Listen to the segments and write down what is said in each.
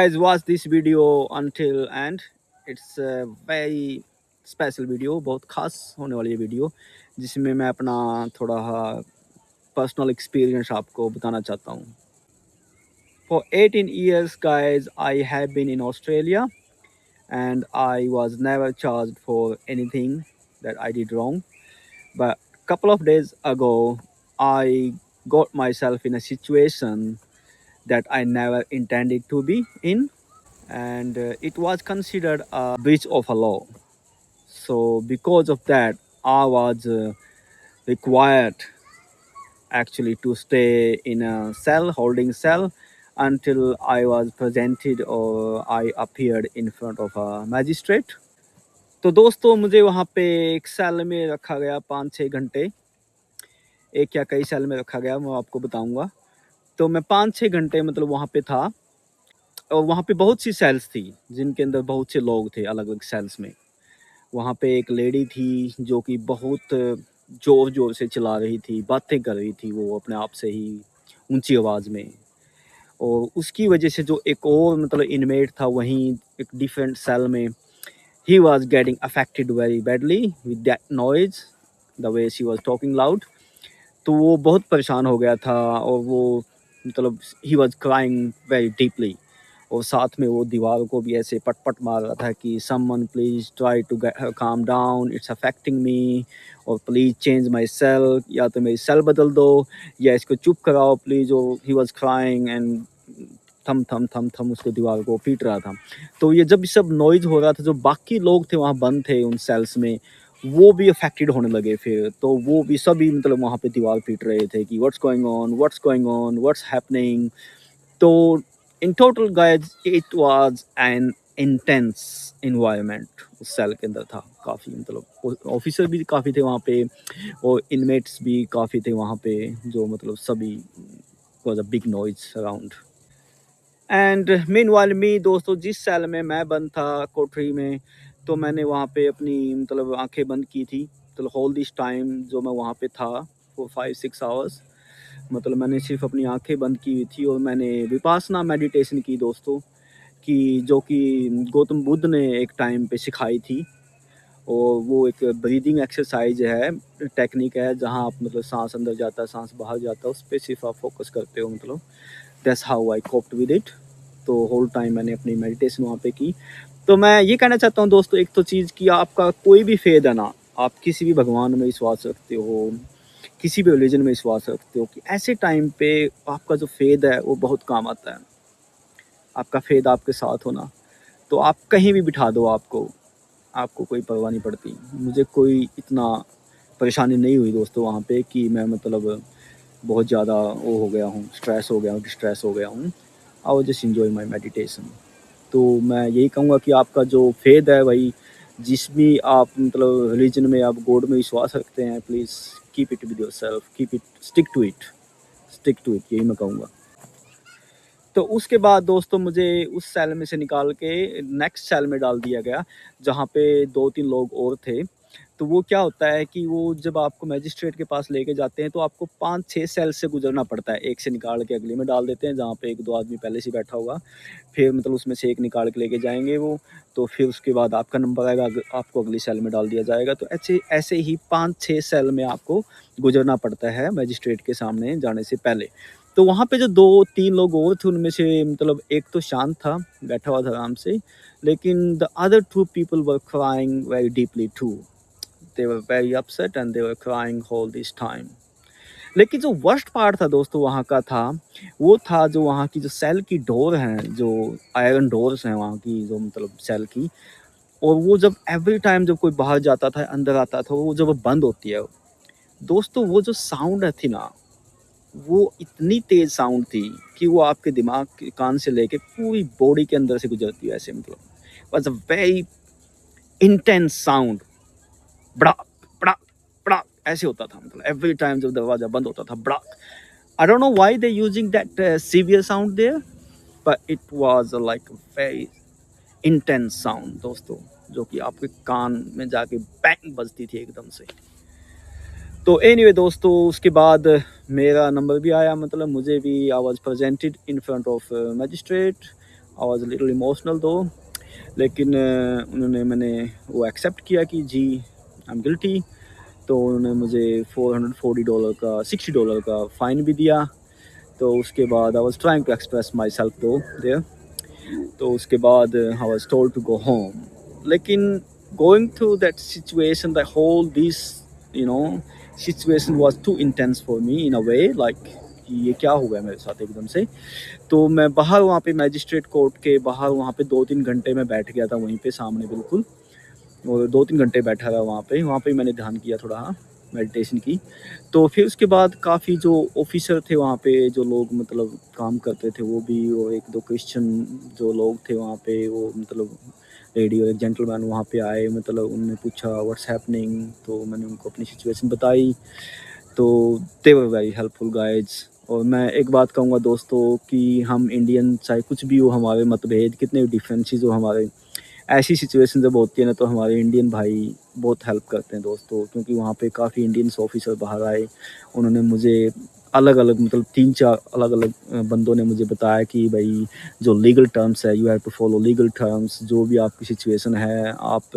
Guys, watch this video until end. It's a very special video, बहुत खास होने वाली है वीडियो, जिसमें मैं अपना थोड़ा पर्सनल एक्सपीरियंस आपको बताना चाहता हूँ. For 18 years, guys, I have been in Australia and I was never charged for anything that I did wrong. But a couple of days ago, I got myself in a situation that I never intended to be in, and it was considered a breach of a law. So because of that, I was required actually to stay in a cell, holding cell, until I was presented or I appeared in front of a magistrate. तो दोस्तों, मुझे वहाँ पे एक cell में रखा गया 5-6 घंटे. एक या कई सेल में रखा गया, मैं आपको बताऊंगा. तो मैं 5-6 घंटे मतलब वहाँ पे था, और वहाँ पे बहुत सी सेल्स थी जिनके अंदर बहुत से लोग थे अलग अलग सेल्स में. वहाँ पे एक लेडी थी जो कि बहुत ज़ोर ज़ोर से चिल्ला रही थी, बातें कर रही थी वो अपने आप से ही ऊंची आवाज़ में. और उसकी वजह से जो एक और मतलब इनमेट था वहीं एक डिफरेंट सेल में, he was getting affected very badly with that noise, the way she was talking loud. तो वो बहुत परेशान हो गया था, और वो मतलब he was crying very deeply. और साथ में वो दीवार को भी ऐसे पट-पट मार रहा था कि someone please try to get her calm down, it's affecting me, और please change my cell, या तो मेरी सेल बदल दो, या इसको चुप कराओ प्लीज़. और he was crying and थम थम थम थम उसको दीवार को पीट रहा था. तो ये जब सब नॉइज़ हो रहा था, जो बाकी लोग थे वहाँ बंद थे उन सेल्स में, वो भी अफेक्टेड होने लगे फिर. तो वो भी सभी मतलब वहाँ पे दीवार पीट रहे थे कि what's going on, what's going on, what's happening. तो in total guys it was an intense environment उस सेल के अंदर था. काफ़ी मतलब ऑफिसर भी काफ़ी थे वहाँ पे, और इनमेट्स भी काफ़ी थे वहाँ पे, जो मतलब सभी was a big noise around. And meanwhile me दोस्तों, जिस सेल में मैं बंद था कोठरी में, तो मैंने वहाँ पे अपनी मतलब आंखें बंद की थी. मतलब होल दिस टाइम जो मैं वहाँ पे था फॉर 5-6 आवर्स, मतलब मैंने सिर्फ अपनी आंखें बंद की हुई थी, और मैंने विपासना मेडिटेशन की दोस्तों, कि जो कि गौतम बुद्ध ने एक टाइम पे सिखाई थी. और वो एक ब्रीदिंग एक्सरसाइज है, टेक्निक है, जहाँ आप मतलब सांस अंदर जाता है, सांस बाहर जाता है, उस पर सिर्फ आप फोकस करते हो. मतलब that's how I coped with it. तो होल टाइम मैंने अपनी मेडिटेशन वहाँ पे की. तो मैं ये कहना चाहता हूँ दोस्तों, एक तो चीज़ कि आपका कोई भी फेद है ना, आप किसी भी भगवान में विश्वास रखते हो, किसी भी रिलीजन में विश्वास रखते हो, कि ऐसे टाइम पे आपका जो फेद है वो बहुत काम आता है. आपका फेद आपके साथ होना, तो आप कहीं भी बिठा दो आपको, आपको कोई परवाह नहीं पड़ती. मुझे कोई इतना परेशानी नहीं हुई दोस्तों वहाँ पे कि मैं मतलब बहुत ज़्यादा वो हो गया हूँ, स्ट्रेस हो गया हूँ, डिस्ट्रेस हो गया हूँ. I was just enjoy my meditation. तो मैं यही कहूँगा कि आपका जो फेद है भाई, जिस भी आप मतलब रिलीजन में आप गॉड में विश्वास रखते हैं, please keep it with yourself, keep it, stick to it, stick to it, यही मैं कहूँगा. तो उसके बाद दोस्तों मुझे उस सेल में से निकाल के नेक्स्ट सेल में डाल दिया गया, जहाँ पे 2-3 लोग और थे. तो वो क्या होता है कि वो जब आपको मजिस्ट्रेट के पास लेके जाते हैं, तो आपको 5-6 सेल से गुजरना पड़ता है. एक से निकाल के अगले में डाल देते हैं, जहाँ पे 1-2 आदमी पहले से बैठा होगा. फिर मतलब उसमें से एक निकाल के लेके जाएंगे वो. तो फिर उसके बाद आपका नंबर आएगा, आपको अगली सेल में डाल दिया जाएगा. तो ऐसे ऐसे ही 5-6 सेल में आपको गुजरना पड़ता है मजिस्ट्रेट के सामने जाने से पहले. तो वहाँ पे जो 2-3 लोग और थे, उनमें से मतलब एक तो शांत था, बैठा हुआ था आराम से, लेकिन the other 2 people were crying very deeply too. They were very upset and they were crying whole this time. लेकिन जो वर्स्ट पार्ट था दोस्तों वहाँ का था, वो था जो वहाँ की जो सेल की डोर हैं, जो आयरन डोर्स हैं वहाँ की, जो मतलब सेल की, और वो जब एवरी टाइम जब कोई बाहर जाता था, अंदर आता था, वो जब वो बंद होती है दोस्तों, वो जो साउंड है थी ना, वो इतनी तेज़ साउंड थी कि वो आपके दिमाग के कान से लेके पूरी बॉडी के अंदर से गुजरती है ऐसे. मतलब was a very intense sound. ब्ड़ाक, ब्ड़ाक, ब्ड़ाक ऐसे होता था. मतलब एवरी टाइम जब दरवाज़ा बंद होता था, ब्ड़ाक. I don't know why they using that severe sound there, but it was like very intense sound दोस्तों, जो कि आपके कान में जाके बैंग बजती थी एकदम से. तो एनीवे दोस्तों, उसके बाद मेरा नंबर भी आया, मतलब मुझे भी I was presented in front of magistrate. I was little emotional दो, लेकिन मैंने वो एक्सेप्ट किया कि जी आई एम गिल्टी। तो उन्होंने मुझे $440 का $60 का फ़ाइन भी दिया। तो उसके बाद I was trying to express myself though there. तो उसके बाद I was told to go home, लेकिन going through that situation, the whole this you know situation was too intense for me in a way, like कि ये क्या हो गया मेरे साथ एकदम से। तो मैं बाहर वहाँ पे मैजिस्ट्रेट कोर्ट के बाहर वहाँ पे 2-3 घंटे मैं बैठ गया था वहीं पे सामने बिल्कुल, और 2-3 घंटे बैठा रहा वहाँ पे मैंने ध्यान किया थोड़ा, मेडिटेशन की। तो फिर उसके बाद काफ़ी जो ऑफिसर थे वहाँ पे, जो लोग मतलब काम करते थे वो भी, और 1-2 क्रिश्चियन जो लोग थे वहाँ पे, वो मतलब लेडी और एक जेंटलमैन वहाँ पे आए, मतलब उन्होंने पूछा व्हाट्स हैपनिंग, तो मैंने उनको अपनी सिचुएशन बताई। तो दे वर वेरी हेल्पफुल गाइड्स। और मैं एक बात कहूँगा दोस्तों कि हम इंडियन, चाहे कुछ भी हो हमारे मतभेद, कितने भी डिफरेंसेस हो हमारे, ऐसी सिचुएशन जब होती है ना तो हमारे इंडियन भाई बहुत हेल्प करते हैं दोस्तों, क्योंकि वहाँ पे काफ़ी इंडियंस ऑफिसर बाहर आए। उन्होंने मुझे अलग अलग मतलब 3-4 अलग अलग बंदों ने मुझे बताया कि भाई जो लीगल टर्म्स है, you have to follow legal terms, जो भी आपकी सिचुएशन है आप,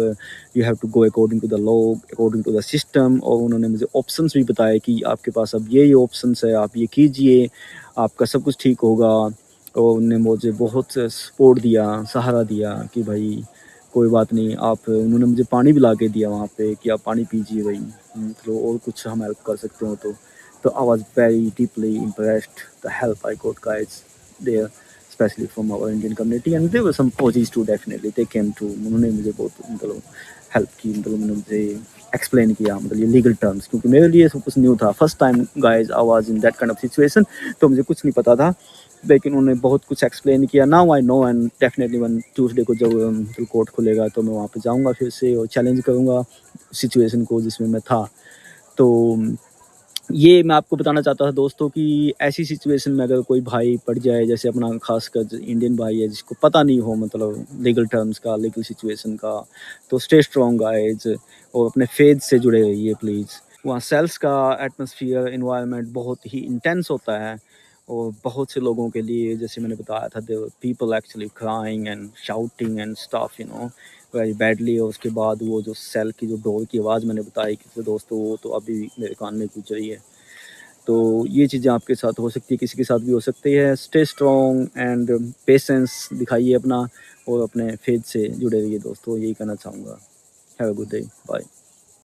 you have to go according to the law, according to the system. और उन्होंने मुझे ऑप्शंस भी बताए कि आपके पास अब ये ऑप्शंस है, आप ये कीजिए, आपका सब कुछ ठीक होगा। और उन्होंने मुझे बहुत सपोर्ट दिया, सहारा दिया कि भाई कोई बात नहीं आप, उन्होंने मुझे पानी भी ला के दिया वहाँ पे कि आप पानी पीजिए भाई, मतलब और कुछ हम हेल्प कर सकते हो तो I was very deeply impressed the help I got guys there, especially from our Indian community, and there were some फौजीज too, definitely they came too, उन्होंने मुझे बहुत मतलब हेल्प की, मतलब उन्होंने मुझे एक्सप्लेन किया मतलब ये लीगल टर्म्स, क्योंकि मेरे लिए सब कुछ न्यू था, first time guys I was in that kind of situation, तो मुझे कुछ नहीं पता था, लेकिन उन्होंने बहुत कुछ एक्सप्लेन किया। Now I know, and definitely one Tuesday को जब कोर्ट खुलेगा तो मैं वहाँ पे जाऊँगा फिर से और चैलेंज करूँगा सिचुएशन को जिसमें मैं था। तो ये मैं आपको बताना चाहता था दोस्तों कि ऐसी सिचुएशन में अगर कोई भाई पड़ जाए, जैसे अपना खासकर जो इंडियन भाई है जिसको पता नहीं हो मतलब लीगल टर्म्स का, लीगल सिचुएशन का, तो स्टे स्ट्रॉन्ग गाइज, और अपने फेथ से जुड़े रहिए प्लीज़। वहाँ सेल्स का एटमॉस्फेयर एनवायरनमेंट बहुत ही इंटेंस होता है, और बहुत से लोगों के लिए जैसे मैंने बताया था, there were people actually crying and shouting and stuff very badly. और उसके बाद वो जो सेल की जो डोर की आवाज़ मैंने बताई कि दोस्तों, वो तो अभी मेरे कान में गूंज रही है। तो ये चीज़ें आपके साथ हो सकती है, किसी के साथ भी हो सकती है। स्टे स्ट्रॉन्ग एंड पेशेंस दिखाइए अपना, और अपने फेथ से जुड़े रहिए दोस्तों, यही कहना चाहूँगा। Have a good day, bye.